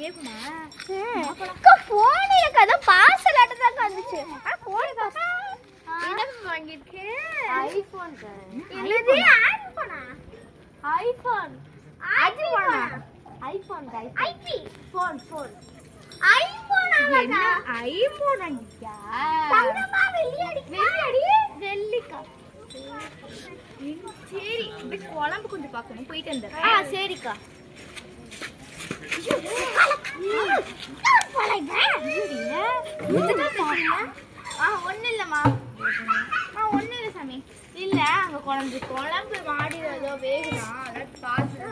கேக்குமா அக்கா போன் இல்லக்கா அத பார்சல் ஆட்ட தான் வந்துச்சு போன் காசு என்ன வாங்கிருக்கே ஐபோன் என்னது ஐபோனா iPhone iPhone IP phone iPhone என்ன ஐபோன் வாங்கியா தங்கமா வெள்ளி வெள்ளிக்கா சரி இப்ப குழம்பு கொஞ்சம் பார்க்கணும் போயிட்டு வந்துடுறேன் சரிக்கா ஒன்னும் இல்லம்மா ஒன்னும் இல்லை சாமி இல்ல அங்க குழம்பு மாடியதோ வேகலாம் அதான் பார்த்து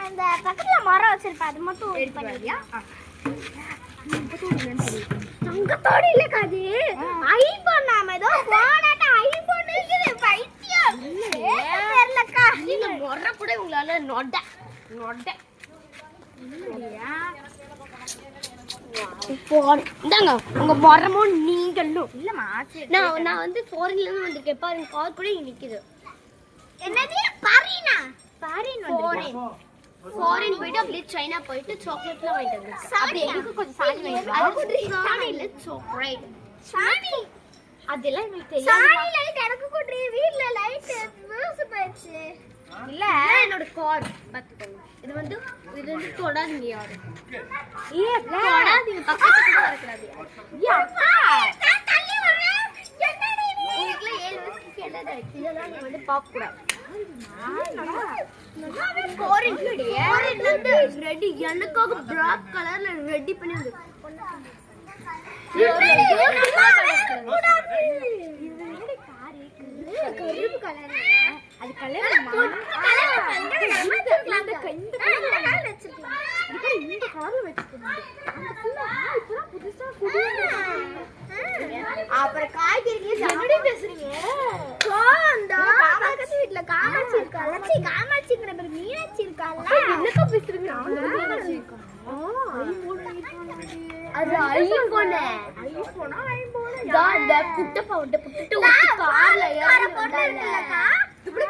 அந்த பக்கத்துல மரம் வச்சிருப்பா அது மட்டும் எடுத்து வரியா தங்கத்தோடு இல்லக்கா அது ஐபோன் நாம ஏதோ போனாட்ட ஐபோன் இருக்குது பைத்தியம் தெரியலக்கா நீங்க முறை கூட உங்களால நொட இந்தாங்க உங்க மரமும் நீங்களும் இல்லம்மா நான் வந்து ஃபாரின்ல இருந்து வந்திருக்கேன் பாருங்க கார் கூட இங்க நிக்குது என்னது பாரினா ஃபாரின் போயிட்டு அப்படியே சைனா போயிட்டு சாக்லேட்லாம் வாங்கிட்டு வந்திருக்கேன் அப்படி எனக்கு கொஞ்சம் சாணி வாங்கிட்டு வா. சாணி இல்ல சாக்லேட் சாணி அதெல்லாம் எனக்கு தெரியாது சாணி லைட் எனக்கு கூட்றீ வீட்ல லைட் லூஸ் போயிடுச்சு இல்ல என்னோட கார் பாத்துக்கோங்க இது வந்து தொடாதீங்க யாரும் தொடாதீங்க பக்கத்துல கூட வரக்கூடாது நான் தள்ளி வரேன் என்னடி நீ உங்களுக்குள்ள 7 வயசுக்கு கேட்டது இதெல்லாம் நீ வந்து பார்க்க கூடாது ரெடி எனக்காக பிளாக் கலர்ல ரெடி பண்ணி வந்து கருப்பு கலர் அது கலர் இந்த கலர்ல வச்சிருக்கேன் புதுசா அப்புறம் காய்கறி என்னடி பேசுறீங்க பக்கத்து வீட்டுல காமாட்சி இருக்கால காமாட்சிங்கிற பேர் மீனாட்சி இருக்கால என்னக்கா பேசுறீங்க அது ஐபோன் இந்த புட்ட பவுட்ட புட்டு கார்ல ஏறி வந்தாங்க இப்படி